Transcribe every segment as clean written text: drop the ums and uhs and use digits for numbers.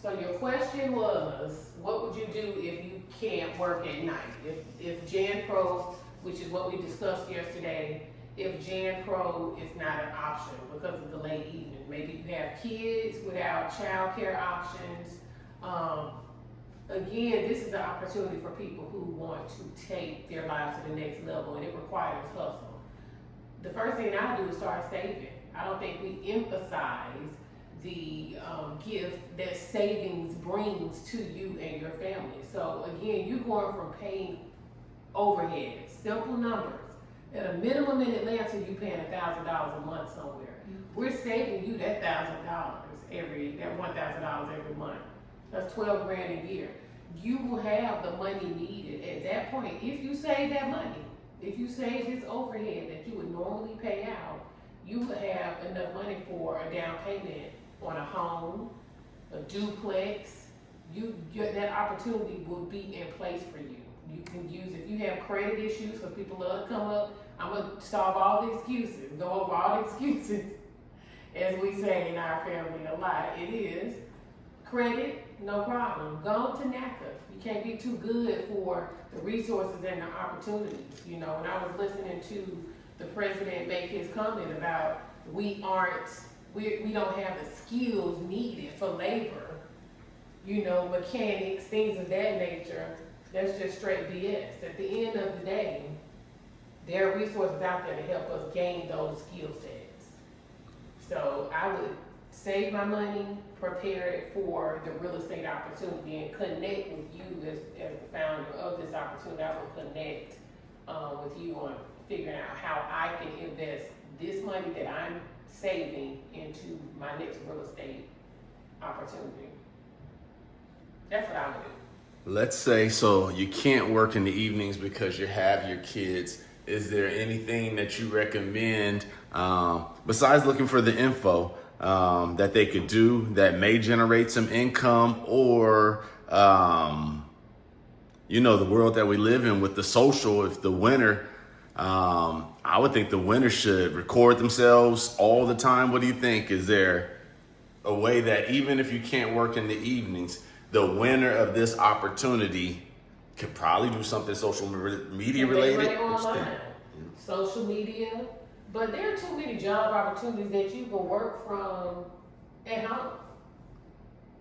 So your question was, what would you do if you can't work at night? If Jan Pro, which is what we discussed yesterday, if Jan Pro is not an option because of the late evening, maybe you have kids without childcare options. Again, this is an opportunity for people who want to take their lives to the next level, and it requires hustle. The first thing I do is start saving. I don't think we emphasize the gift that savings brings to you and your family. So again, you're going from paying overhead, simple numbers. At a minimum in Atlanta, you're paying $1,000 a month somewhere. We're saving you that $1,000 $1,000 every month. That's 12 grand a year. You will have the money needed at that point. If you save that money, if you save this overhead that you would normally pay out, you will have enough money for a down payment on a home, a duplex. That opportunity will be in place for you. You can use, if you have credit issues, because people love to come up, I'm gonna solve all the excuses, go over all the excuses, as we say in our family a lot. It is credit, no problem. Go to NACA. You can't be too good for the resources and the opportunities. You know, when I was listening to the president make his comment about we don't have the skills needed for labor, you know, mechanics, things of that nature, that's just straight BS. At the end of the day, there are resources out there to help us gain those skill sets. So I would save my money, prepare it for the real estate opportunity, and connect with you as the founder of this opportunity. I will connect with you on figuring out how I can invest this money that I'm saving into my next real estate opportunity. That's what I would do. Let's say, so you can't work in the evenings because you have your kids. Is there anything that you recommend, besides looking for the info, that they could do that may generate some income, or, you know, the world that we live in with the social, if the winner, I would think the winner should record themselves all the time. What do you think? Is there a way that even if you can't work in the evenings, the winner of this opportunity could probably do something social media related? They online, social media, but there are too many job opportunities that you can work from at home.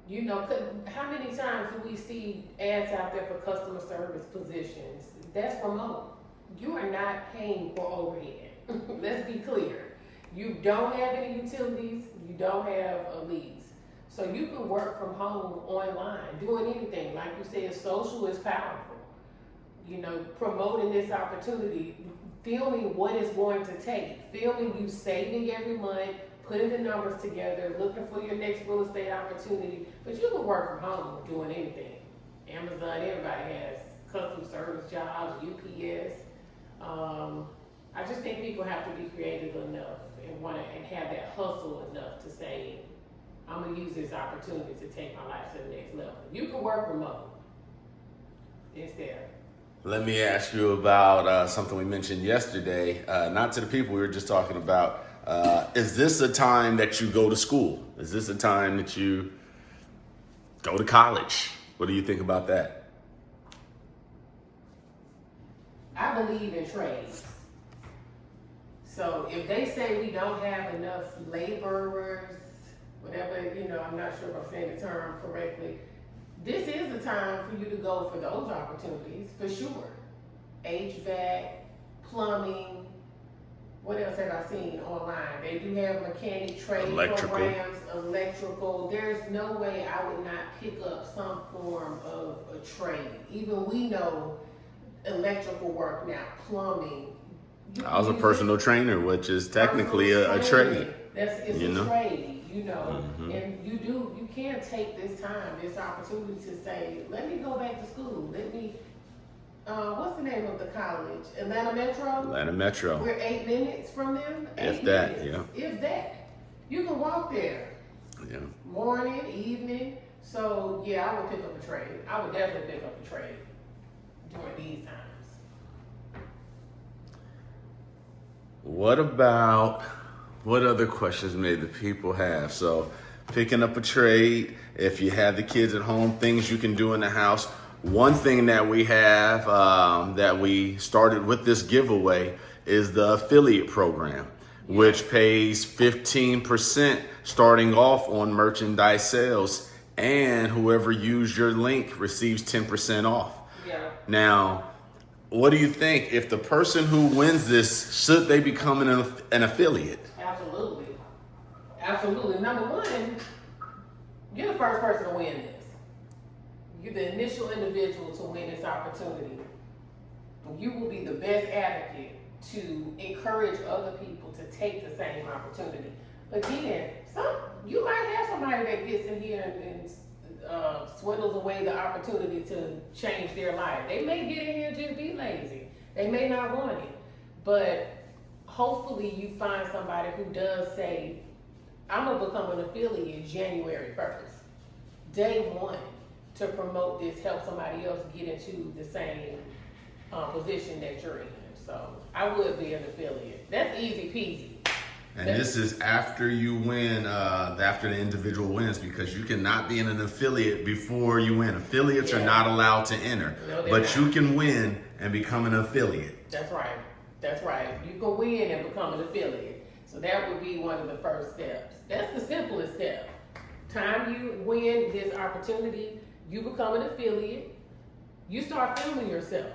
You know, how many times do we see ads out there for customer service positions? That's remote. You are not paying for overhead. Let's be clear. You don't have any utilities, you don't have a lease. So you can work from home online, doing anything. Like you said, social is powerful. You know, promoting this opportunity, filming what it's going to take, filming you saving every month, putting the numbers together, looking for your next real estate opportunity. But you can work from home doing anything. Amazon, everybody has customer service jobs, UPS. I just think people have to be creative enough and have that hustle enough to say, I'm gonna use this opportunity to take my life to the next level. You can work remote. It's there. Let me ask you about something we mentioned yesterday, not to the people we were just talking about. Is this a time that you go to school? Is this a time that you go to college? What do you think about that? I believe in trades. So if they say we don't have enough laborers, whatever, you know, I'm not sure if I'm saying the term correctly, this is the time for you to go for those opportunities, for sure. HVAC, plumbing, what else have I seen online? They do have mechanic trade programs, electrical. There's no way I would not pick up some form of a trade. Even we know electrical work now, plumbing. I was a personal trainer, which is technically a trade. It's a trade, you know. Mm-hmm. And you can take this time, this opportunity to say, let me go back to school. Let me, what's the name of the college? Atlanta Metro? Atlanta Metro. We're 8 minutes from them. If that, yeah. If that. You can walk there. Yeah. Morning, evening. So yeah, I would pick up a trade. I would definitely pick up a trade during these times. What other questions may the people have? So picking up a trade, if you have the kids at home, things you can do in the house. One thing that we have that we started with this giveaway is the affiliate program, which pays 15% starting off on merchandise sales, and whoever used your link receives 10% off. Yeah. Now, what do you think? If the person who wins this, should they become an affiliate? Absolutely. Absolutely. Number one, you're the first person to win this. You're the initial individual to win this opportunity. You will be the best advocate to encourage other people to take the same opportunity. Again, you might have somebody that gets in here and swindles away the opportunity to change their life. They may get in here and just be lazy. They may not want it. But hopefully you find somebody who does say, I'm going to become an affiliate January 1st. Day one, to promote this, help somebody else get into the same position that you're in. So I would be an affiliate. That's easy peasy. And this is after you win, after the individual wins, because you cannot be in an affiliate before you win. Affiliates are not allowed to enter, but you can win and become an affiliate. That's right. That's right. You can win and become an affiliate. So that would be one of the first steps. That's the simplest step. Time you win this opportunity, you become an affiliate. You start filming yourself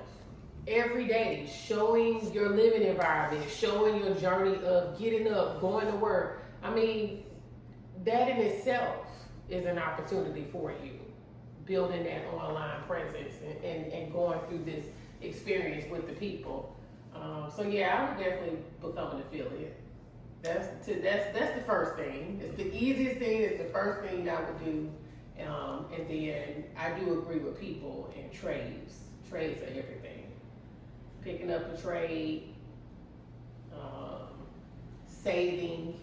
every day, showing your living environment, showing your journey of getting up, going to work. I mean, that in itself is an opportunity for you, building that online presence and going through this experience with the people. So yeah, I would definitely become an affiliate. That's the first thing. It's the easiest thing. It's the first thing I would do. And then I do agree with people in trades. Trades are everything. Picking up a trade, saving.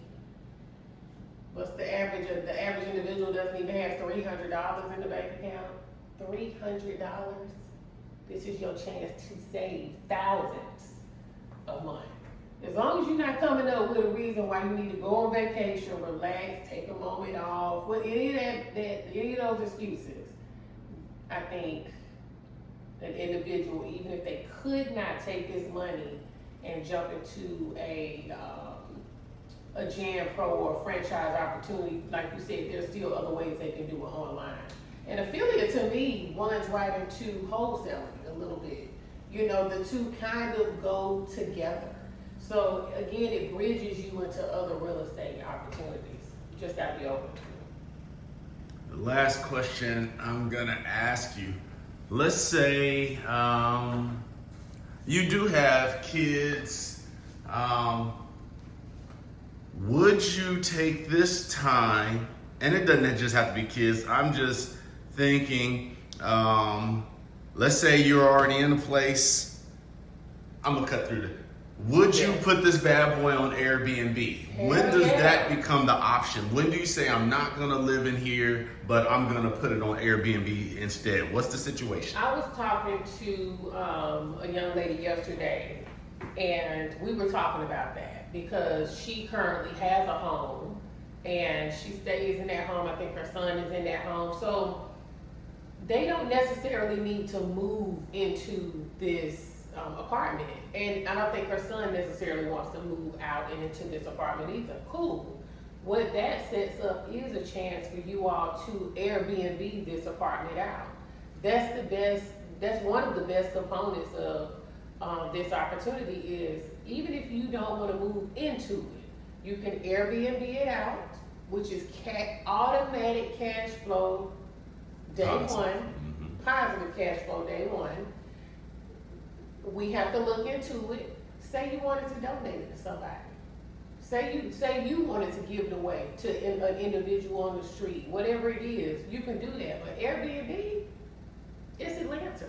What's the average? The average individual doesn't even have $300 in the bank account. $300. This is your chance to save thousands a month. As long as you're not coming up with a reason why you need to go on vacation, relax, take a moment off, with any of those excuses, I think an individual, even if they could not take this money and jump into a Jam Pro or a franchise opportunity, like you said, there's still other ways they can do it online. And affiliate to me runs right into wholesaling a little bit. You know, the two kind of go together. So again, it bridges you into other real estate opportunities. You just gotta be open to it. The last question I'm gonna ask you. Let's say you do have kids. Would you take this time, and it doesn't just have to be kids, I'm just thinking, let's say you're already in a place. I'm gonna cut through the. Would you put this bad boy on Airbnb? When does that become the option? When do you say, I'm not gonna live in here, but I'm gonna put it on Airbnb instead? What's the situation? I was talking to a young lady yesterday, and we were talking about that because she currently has a home and she stays in that home. I think her son is in that home. So they don't necessarily need to move into this apartment, and I don't think her son necessarily wants to move out and into this apartment either. Cool. What that sets up is a chance for you all to Airbnb this apartment out. That's one of the best components of this opportunity is even if you don't want to move into it, you can Airbnb it out, which is automatic cash flow day one, positive cash flow day one. We have to look into it. Say you wanted to donate it to somebody. Say you wanted to give it away to an individual on the street. Whatever it is, you can do that. But Airbnb, it's Atlanta.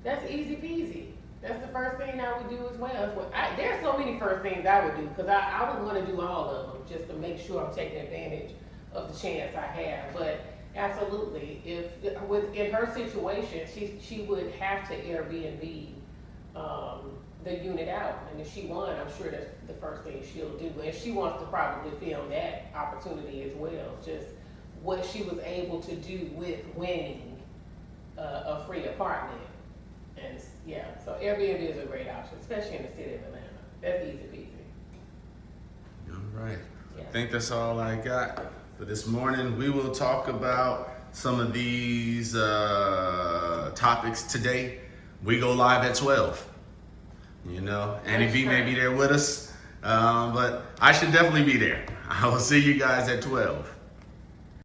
That's easy peasy. That's the first thing I would do as well. There's so many first things I would do because I would want to do all of them just to make sure I'm taking advantage of the chance I have. But absolutely, in her situation, she would have to Airbnb the unit out, and if she won, I'm sure that's the first thing she'll do. And she wants to probably film that opportunity as well, just what she was able to do with winning a free apartment. And yeah, so Airbnb is a great option, especially in the city of Atlanta. That's easy peasy. All right. Yeah. I think that's all I got for this morning. We will talk about some of these topics today. We go live at 12. You know, Annie B may be there with us, but I should definitely be there. I will see you guys at 12.